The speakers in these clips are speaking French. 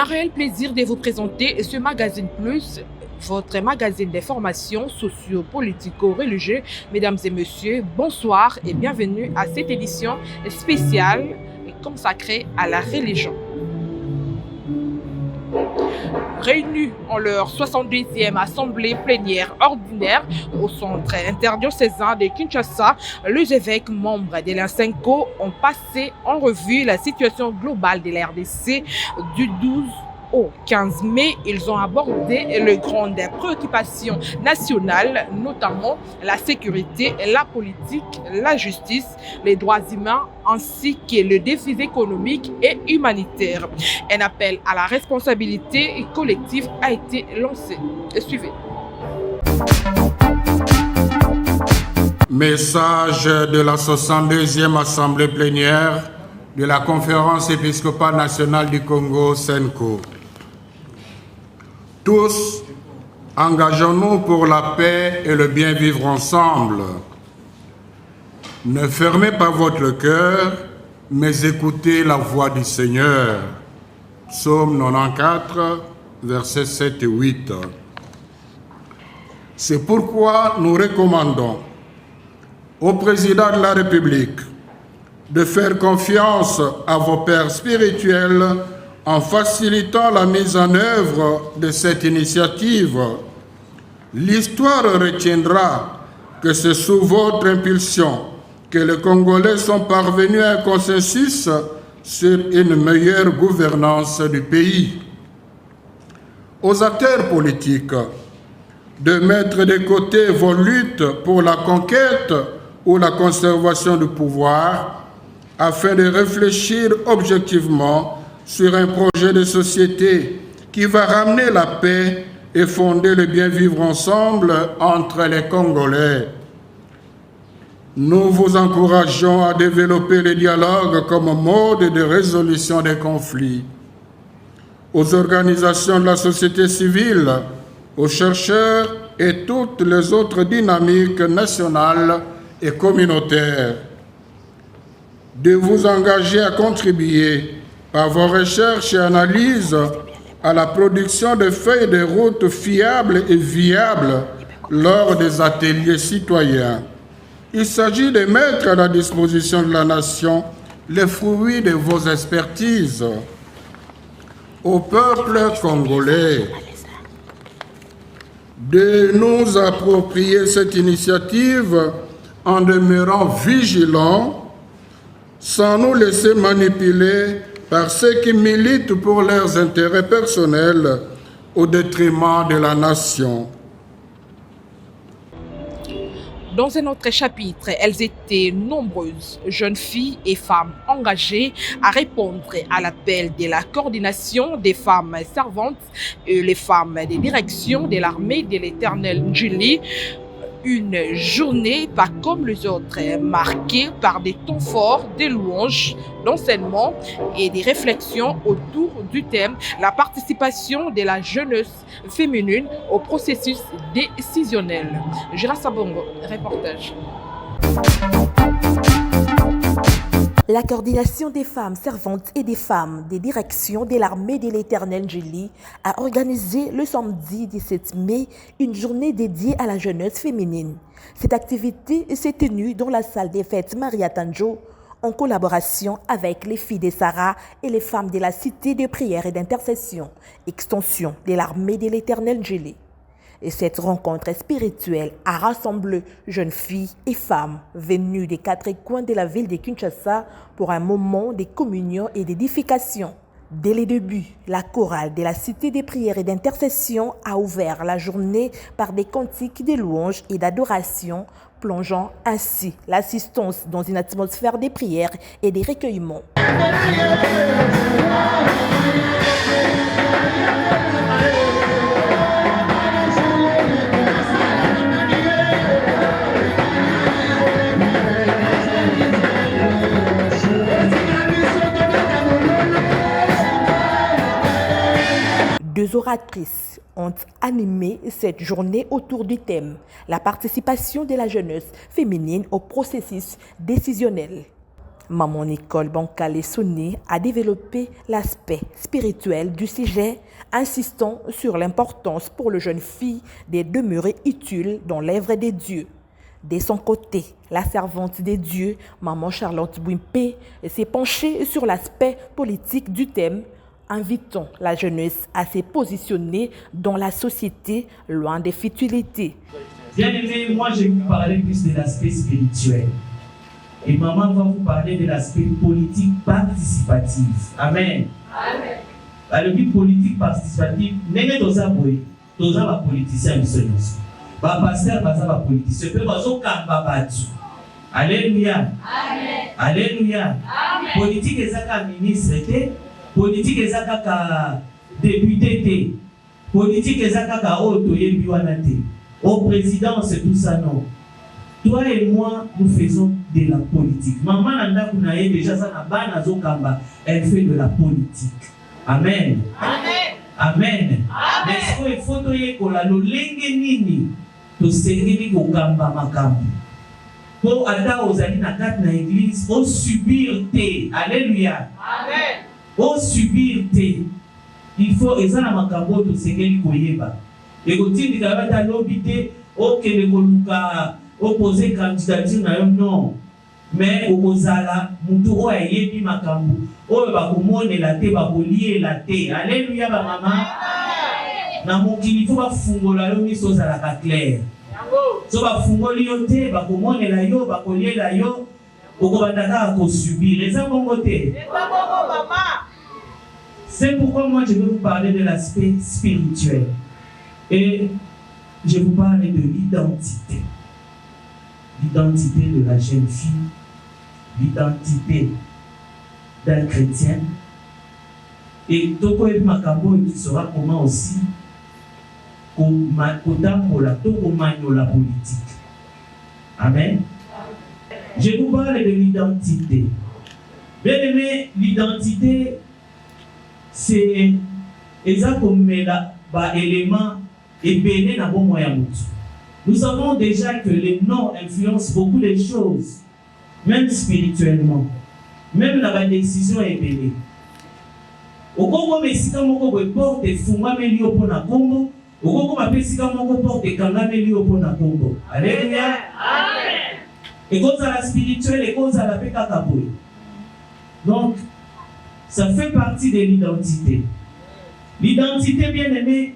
Un réel plaisir de vous présenter ce magazine Plus, votre magazine d'information socio-politico-religieux. Mesdames et messieurs, bonsoir et bienvenue à cette édition spéciale consacrée à la religion. Réunis en leur 72e assemblée plénière ordinaire au centre interdiocésain de Kinshasa, les évêques membres de l'Insenco ont passé en revue la situation globale de la RDC du 12 au 15 mai. Ils ont abordé les grandes préoccupations nationales, notamment la sécurité, la politique, la justice, les droits humains ainsi que les défis économiques et humanitaires. Un appel à la responsabilité collective a été lancé. Suivez. Message de la 62e Assemblée plénière de la Conférence épiscopale nationale du Congo, SENCO. Tous, engageons-nous pour la paix et le bien vivre ensemble. Ne fermez pas votre cœur, mais écoutez la voix du Seigneur. Psaume 94, versets 7 et 8. C'est pourquoi nous recommandons au président de la République de faire confiance à vos pères spirituels en facilitant la mise en œuvre de cette initiative. L'histoire retiendra que c'est sous votre impulsion que les Congolais sont parvenus à un consensus sur une meilleure gouvernance du pays. Aux acteurs politiques de mettre de côté vos luttes pour la conquête ou la conservation du pouvoir afin de réfléchir objectivement sur un projet de société qui va ramener la paix et fonder le bien vivre ensemble entre les Congolais. Nous vous encourageons à développer le dialogue comme mode de résolution des conflits. Aux organisations de la société civile, aux chercheurs et toutes les autres dynamiques nationales et communautaires, de vous engager à contribuer par vos recherches et analyses à la production de feuilles de route fiables et viables lors des ateliers citoyens. Il s'agit de mettre à la disposition de la nation les fruits de vos expertises. Au peuple congolais de nous approprier cette initiative en demeurant vigilants, sans nous laisser manipuler par ceux qui militent pour leurs intérêts personnels au détriment de la nation. Dans un autre chapitre, elles étaient nombreuses, jeunes filles et femmes engagées à répondre à l'appel de la coordination des femmes servantes et les femmes des directions de l'armée de l'Éternel Njili. Une journée pas comme les autres, marquée par des temps forts, des louanges, d'enseignement et des réflexions autour du thème « La participation de la jeunesse féminine au processus décisionnel ». Gérard Sabongo, reportage. La coordination des femmes servantes et des femmes des directions de l'armée de l'Éternel Njili a organisé le samedi 17 mai une journée dédiée à la jeunesse féminine. Cette activité s'est tenue dans la salle des fêtes Maria Tanjo en collaboration avec les filles de Sarah et les femmes de la cité de prière et d'intercession, extension de l'armée de l'Éternel Njili. Et cette rencontre spirituelle a rassemblé jeunes filles et femmes venues des quatre coins de la ville de Kinshasa pour un moment de communion et d'édification. Dès le début, la chorale de la cité de prière et d'intercession a ouvert la journée par des cantiques de louanges et d'adoration, plongeant ainsi l'assistance dans une atmosphère de prière et de recueillement. Deux oratrices ont animé cette journée autour du thème « La participation de la jeunesse féminine au processus décisionnel ». Maman Nicole Bankale-Souni a développé l'aspect spirituel du sujet, insistant sur l'importance pour les jeunes filles de demeurer utiles dans l'œuvre des dieux. De son côté, la servante des dieux, Maman Charlotte Bouimpe, s'est penchée sur l'aspect politique du thème, invitant la jeunesse à se positionner dans la société loin des futilités. Bien aimé, moi je vais vous parler plus de l'aspect spirituel. Et maman va vous parler de l'aspect politique participatif. Amen. Amen. Le but politique participatif, n'est pas un politicien. Ba pasteur, ba politicien. Peu bazo kamba batu. Alléluia. Amen. Alléluia. Amen. Politique ezaka ministre, politique ezaka député, politique ezaka auto yebiwana te. Au président, c'est tout ça, non. Toi et moi, nous faisons de la politique. Maman Nanda Kounaye, déjà, ça n'a pas nazo kamba. Elle fait de la politique. Amen. Amen. Amen. Mais ce qu'il faut que la lolenge nini, to sengeli ko kamba makambu. Pour ata ozali na kat na église, au subir te. Alléluia. Amen. Au subir te. Il faut ezana makambo to sengeli ko yeba. Et quand il dit que l'obité, ok, les Goluka opposé candidature, non. Mais au Gozala, Moutou a yébi makambu. Oh, bakumone la te, bakolier la te. Alléluia, maman. Na mokili faut ba fungola lo miso za la clair. So ba fungoli yo te, bakumone la yo, bakolier la yo. Oko bataka ko subir. Les bongo te. C'est pourquoi moi je vais vous parler de l'aspect spirituel. Et je vous parle de l'identité. L'identité de la jeune fille, l'identité d'un chrétien. Et Toko et Makambo, tu sauras comment aussi la politique. Amen. Je vous parle de l'identité. Bien aimé, l'identité, c'est exactement l'élément. Et béné na bon moyen. Nous savons déjà que les noms influencent beaucoup les choses, même spirituellement. Même la décision est béné. Au Congo, Mexicain, moko porte funga melio pona Congo. Au Congo, Mexicain, moko porte kanga melio pona Congo. Alléluia. Amen. Et cause à la spirituelle et cause à la pécataboui. Donc, ça fait partie de l'identité. L'identité, bien aimée,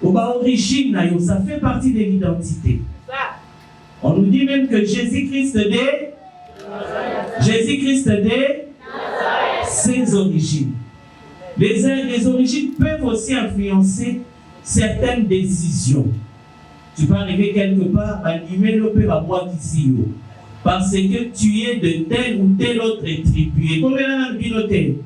origine, ça fait partie de l'identité. On nous dit même que Jésus-Christ ses origines. Les origines peuvent aussi influencer certaines décisions. Tu peux arriver quelque part, animer le peu à moi ici, parce que tu es de telle ou telle autre tribu. Et combien on a piloté?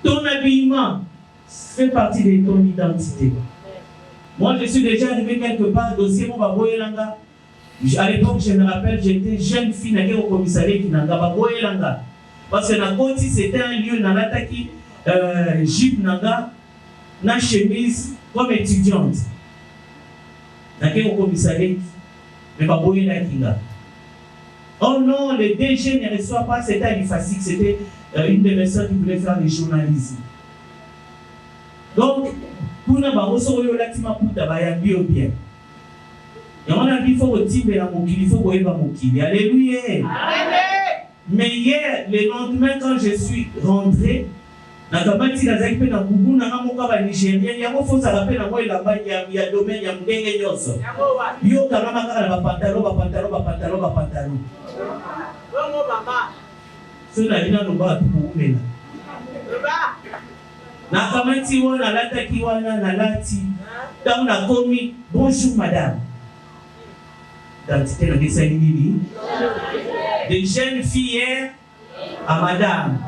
Ton habillement fait partie de ton identité. Moi, je suis déjà arrivé quelque part, dossier mon baboyelanga. À l'époque, je me rappelle, j'étais jeune fille au commissariat qui n'a pas baboyelanga. Parce que la côte, c'était un lieu dans l'attaque, jupe nanga, na chemise comme étudiante. Au commissariat, mais baboyelanga. Oh non, le DG ne reçoit pas, c'était à l'IFASIC, c'était une des personnes qui voulait faire le journalisme. Donc, pour nous, bien. Et on a dit qu'il faut retirer la mokili, il faut voir la mokili. Alléluia. Mais hier, le lendemain, quand je suis rentré, na kabati na zaki pe na bubu na ngamoka ba Nigérien yango faut ça rappelle na moi la ba ya domaine ya mdenge nyoso yo kanga makala ba pantalon bongo mama sona ina no ba tukumela na kamati wana lata kiwana na lati tant na komi bonjour madame d'identité na dessin nini de jeunes filles à madame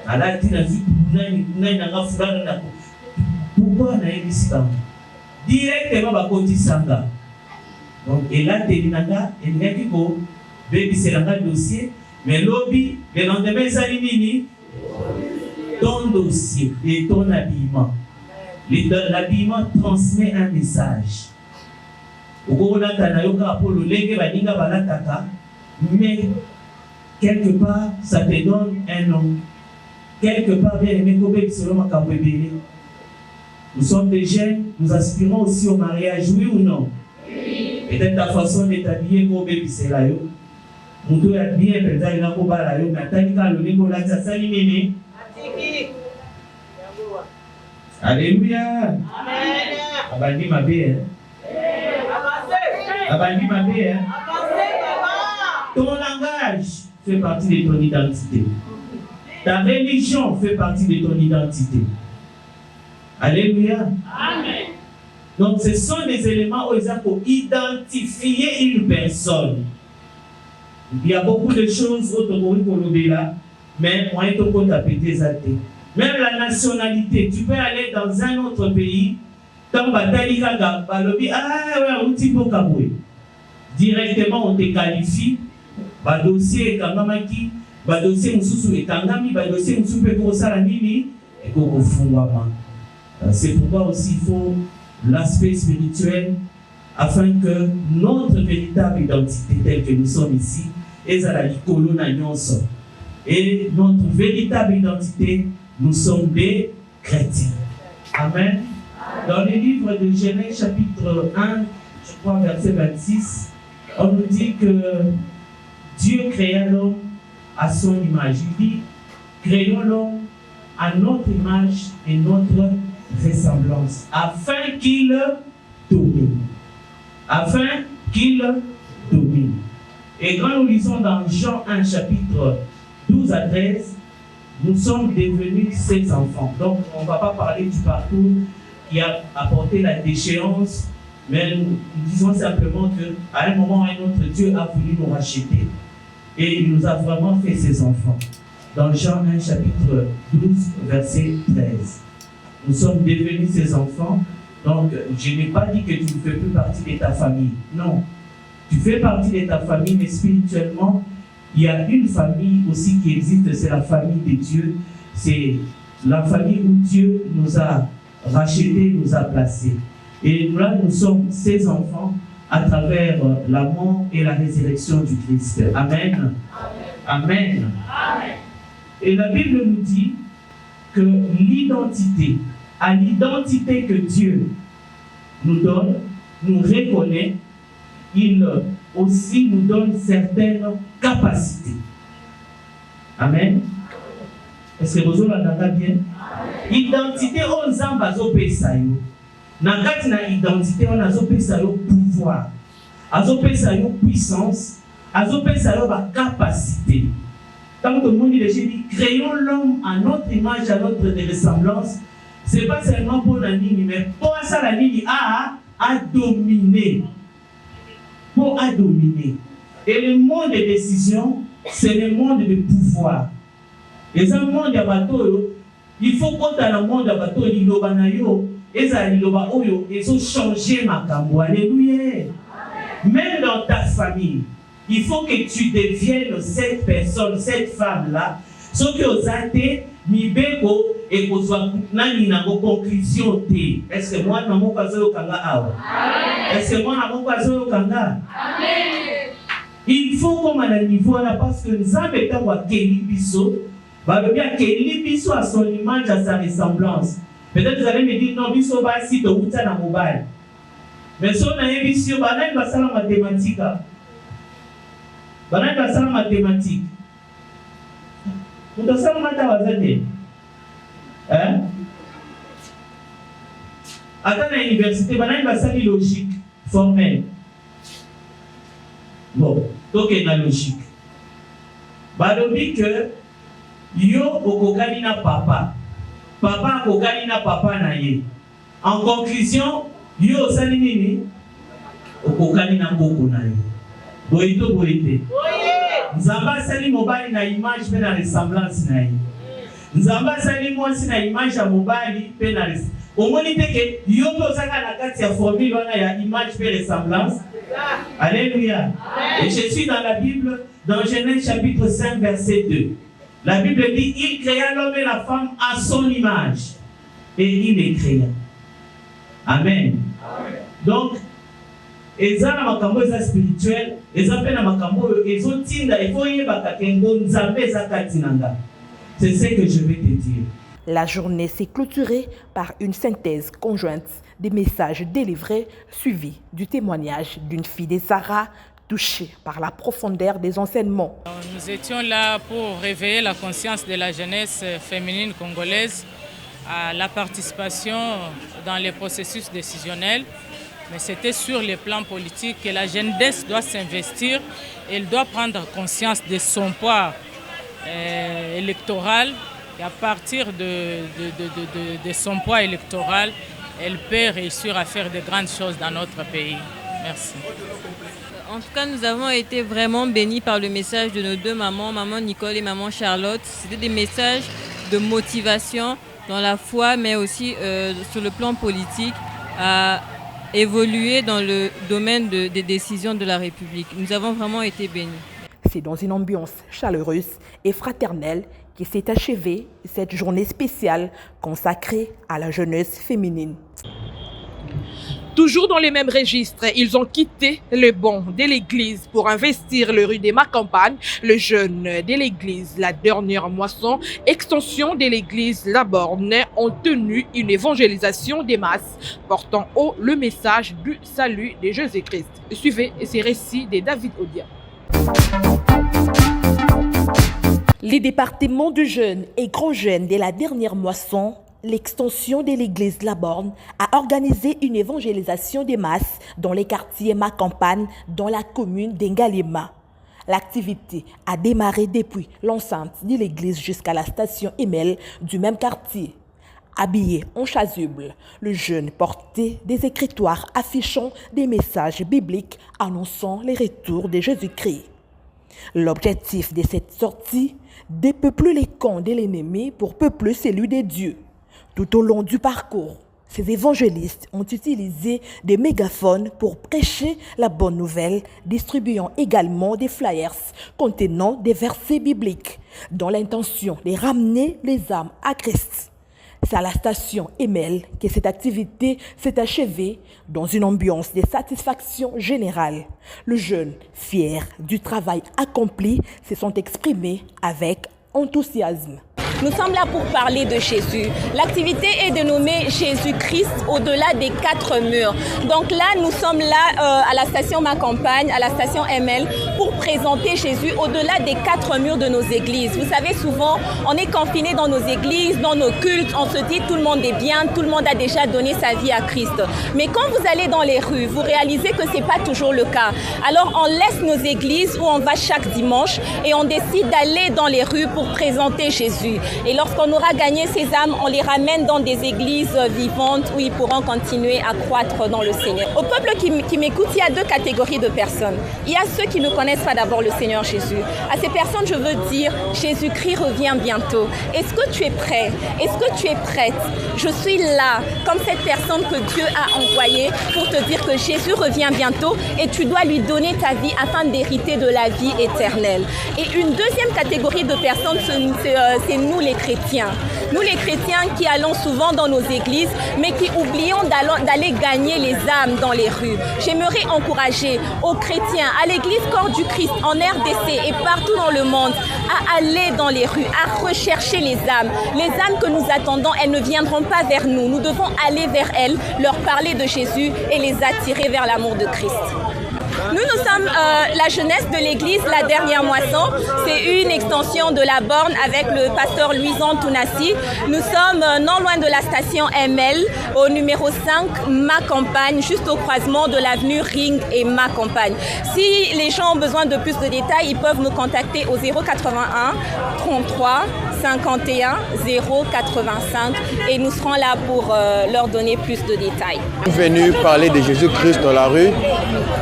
alati na vu nani na fulana na pourquoi na ebisika directement ba kotisanga donc ela telinanga elaki ko bebiselanga dossier mais lobby le lendemain sali nini ton dossier et ton habillement l'habillement transmet un message Mais quelque part, ça te donne un nom. Quelque part, bien aimé, nous sommes des jeunes, nous aspirons aussi au mariage, oui ou non? Oui. Peut-être ta façon d'être habillé comme bébé, c'est là. Nous est bien, peut-être il a un là, mais attends, le niveau là, ça s'aligne. Alléluia. Amen. Abandi ma bé, Abandi ma bé, Ton langage fait partie de ton identité. Ta religion fait partie de ton identité. Alléluia. Amen. Donc, ce sont des éléments où ils ont pour identifier une personne. Il y a beaucoup de choses autour de là, mais moi, je peux taper ça. Même la nationalité, tu peux aller dans un autre pays, quand directement on te qualifie, dossier est kangamaki, dossier mususu est kangami, dossier mususu peut commencer la nini, et qu'on c'est pourquoi aussi il faut l'aspect spirituel afin que notre véritable identité telle que nous sommes ici est à la colonna nyonso. Et notre véritable identité, nous sommes des chrétiens. Amen. Dans le livre de Genèse chapitre 1, je crois verset 26, on nous dit que Dieu créa l'homme à son image. Il dit, créons l'homme à notre image et notre ressemblance, afin qu'il domine. Afin qu'il domine. Et quand nous lisons dans Jean 1, chapitre 12 à 13, nous sommes devenus ses enfants. Donc, on ne va pas parler du parcours qui a apporté la déchéance, mais nous disons simplement qu'à un moment ou à un autre, Dieu a voulu nous racheter. Et il nous a vraiment fait ses enfants. Dans Jean 1, chapitre 12, verset 13. Nous sommes devenus ses enfants. Donc, je n'ai pas dit que tu ne fais plus partie de ta famille. Non. Tu fais partie de ta famille, mais spirituellement, il y a une famille aussi qui existe, c'est la famille de Dieu. C'est la famille où Dieu nous a rachetés, nous a placés. Et là, nous sommes ses enfants à travers la mort et la résurrection du Christ. Amen. Amen. Amen. Et la Bible nous dit que l'identité, à l'identité que Dieu nous donne, nous reconnaît, il aussi nous donne certaines capacités. Amen. Est-ce que vous entendez bien? Identité, on s'en pesayo. Nakati na identité, on a pesayo pouvoir. Azo pesayo puissance. Azo pesayo ba capacité. Tant que le monde dit, créons l'homme à notre image, à notre ressemblance. C'est pas seulement pour la ligne, mais pour ça la ligne à dominer. Pour à dominer. Et le monde de décision, c'est le monde de pouvoir. Et ce monde de bateau, il faut qu'on ait le monde de bateau, il faut changer ma cambo. Alléluia. Même dans ta famille, il faut que tu deviennes cette personne, cette femme-là. Ce que vous avez mibeko et que vous avez conclusion. Est-ce que moi, je n'ai pas Est-ce que moi, je n'ai pas il faut qu'on ait un niveau là parce que nous avons été à Kélibiso. Kélibiso a son image, à sa ressemblance. Peut-être que vous allez me dire, non, Biso va si de Outa na mobile. Mais si on a un Biso, on a une mathématique. On a une mathématique. On a une mathématique. Hein? À l'université, on a une logique formelle. Bon, donc il y a une logique. Balobi que yo okokani na papa. Papa okokani na papa na ye. En conclusion, yo sali nini? Okokani na mboko na yo. Boito boite. Nzamba sali mobali na image pe na ressemblance na ye. Nzamba sali mwasi na image ya mobali pe na ressemblance. Omoni teke yo to saka na kati ya formule wana ya image pe ressemblance. Alléluia. Et je suis dans la Bible, dans Genèse chapitre 5, verset 2. La Bible dit, il créa l'homme et la femme à son image. Et il les créa. Amen. Donc, eza na makambo eza spirituel, eza pe na makambo ezotinda efoyebaka ke nzambe eza kati na nga. C'est ce que je vais te dire. La journée s'est clôturée par une synthèse conjointe des messages délivrés suivis du témoignage d'une fille des Sahara touchée par la profondeur des enseignements. Nous étions là pour réveiller la conscience de la jeunesse féminine congolaise à la participation dans les processus décisionnels. Mais c'était sur le plan politique que la jeunesse doit s'investir. Elle doit prendre conscience de son poids électoral. Et à partir de son poids électoral, elle peut réussir à faire de grandes choses dans notre pays. Merci. En tout cas, nous avons été vraiment bénis par le message de nos deux mamans, maman Nicole et maman Charlotte. C'était des messages de motivation dans la foi, mais aussi sur le plan politique, à évoluer dans le domaine des décisions de la République. Nous avons vraiment été bénis. C'est dans une ambiance chaleureuse et fraternelle qui s'est achevée cette journée spéciale consacrée à la jeunesse féminine. Toujours dans les mêmes registres, ils ont quitté le banc de l'église pour investir le rue des Macampagne. Le jeune de l'église, la dernière moisson, extension de l'église La Borne, ont tenu une évangélisation des masses, portant haut le message du salut de Jésus-Christ. Suivez ces récits de David Odia. Les départements de jeunes et grands jeunes de la dernière moisson, l'extension de l'église La Borne a organisé une évangélisation des masses dans les quartiers Macampagne, dans la commune d'Engalema. L'activité a démarré depuis l'enceinte de l'église jusqu'à la station Emel du même quartier. Habillé en chasuble, le jeune portait des écritoires affichant des messages bibliques annonçant les retours de Jésus-Christ. L'objectif de cette sortie, dépeupler les camps de l'ennemi pour peupler celui de Dieu. Tout au long du parcours, ces évangélistes ont utilisé des mégaphones pour prêcher la bonne nouvelle, distribuant également des flyers contenant des versets bibliques, dans l'intention de ramener les âmes à Christ. C'est à la station Emel que cette activité s'est achevée dans une ambiance de satisfaction générale. Les jeunes, fiers du travail accompli, se sont exprimés avec enthousiasme. Nous sommes là pour parler de Jésus. L'activité est dénommée Jésus-Christ au-delà des 4 murs. Donc là, nous sommes là à la station Macampagne, à la station ML, pour présenter Jésus au-delà des 4 murs de nos églises. Vous savez, souvent, on est confiné dans nos églises, dans nos cultes. On se dit tout le monde est bien, tout le monde a déjà donné sa vie à Christ. Mais quand vous allez dans les rues, vous réalisez que ce n'est pas toujours le cas. Alors on laisse nos églises où on va chaque dimanche et on décide d'aller dans les rues pour présenter Jésus. Et lorsqu'on aura gagné ces âmes, on les ramène dans des églises vivantes où ils pourront continuer à croître dans le Seigneur. Au peuple qui m'écoute, il y a 2 catégories de personnes. Il y a ceux qui ne connaissent pas d'abord le Seigneur Jésus. À ces personnes, je veux dire, Jésus-Christ revient bientôt. Est-ce que tu es prêt? Est-ce que tu es prête? Je suis là, comme cette personne que Dieu a envoyée pour te dire que Jésus revient bientôt et tu dois lui donner ta vie afin d'hériter de la vie éternelle. Et une deuxième catégorie de personnes, c'est nous les chrétiens. Nous les chrétiens qui allons souvent dans nos églises, mais qui oublions d'aller gagner les âmes dans les rues. J'aimerais encourager aux chrétiens, à l'église Corps du Christ, en RDC et partout dans le monde, à aller dans les rues, à rechercher les âmes. Les âmes que nous attendons, elles ne viendront pas vers nous. Nous devons aller vers elles, leur parler de Jésus et les attirer vers l'amour de Christ. Nous sommes la jeunesse de l'église La Dernière Moisson. C'est une extension de la Borne avec le pasteur Louison Tounassi. Nous sommes non loin de la station ML, au numéro 5, Macampagne, juste au croisement de l'avenue Ring et Macampagne. Si les gens ont besoin de plus de détails, ils peuvent me contacter au 081 33 51 085 et nous serons là pour leur donner plus de détails. Je suis venu parler de Jésus-Christ dans la rue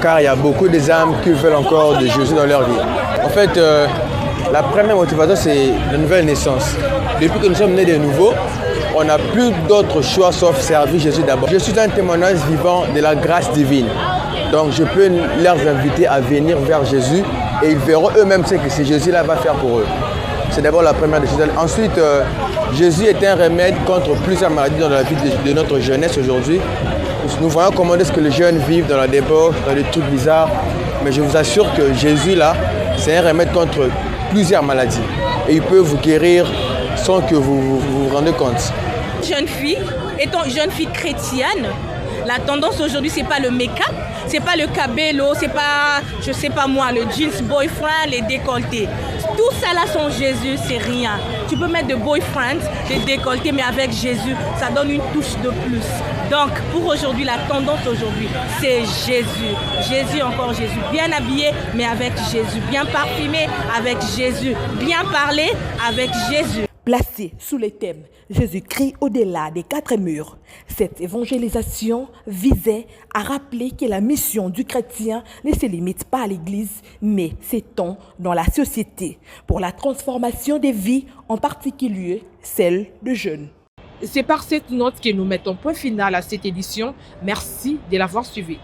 car il y a beaucoup d'âmes qui veulent encore de Jésus dans leur vie. En fait, la première motivation, c'est la nouvelle naissance. Depuis que nous sommes nés de nouveau, on n'a plus d'autre choix sauf servir Jésus d'abord. Je suis un témoignage vivant de la grâce divine. Donc je peux leur inviter à venir vers Jésus et ils verront eux-mêmes ce que ce Jésus-là va faire pour eux. C'est d'abord la première des choses. Ensuite, Jésus est un remède contre plusieurs maladies dans la vie de notre jeunesse aujourd'hui. nous voyons comment est-ce que les jeunes vivent dans la débauche, dans des trucs bizarres. Mais je vous assure que Jésus, là, c'est un remède contre plusieurs maladies. Et il peut vous guérir sans que vous rendez compte. Jeune fille, étant jeune fille chrétienne, la tendance aujourd'hui, c'est pas le make-up, c'est pas le cabello, c'est pas, je sais pas moi, le jeans boyfriend, les décolletés. Tout ça là sans Jésus, c'est rien. Tu peux mettre de boyfriend, des décolletés, mais avec Jésus, ça donne une touche de plus. Donc pour aujourd'hui, la tendance aujourd'hui, c'est Jésus. Jésus, encore Jésus. Bien habillé, mais avec Jésus. Bien parfumé, avec Jésus. Bien parlé, avec Jésus. Placé sous les thèmes Jésus-Christ au-delà des 4 murs, cette évangélisation visait à rappeler que la mission du chrétien ne se limite pas à l'Église, mais s'étend dans la société pour la transformation des vies, en particulier celle de jeunes. C'est par cette note que nous mettons point final à cette édition. Merci de l'avoir suivi.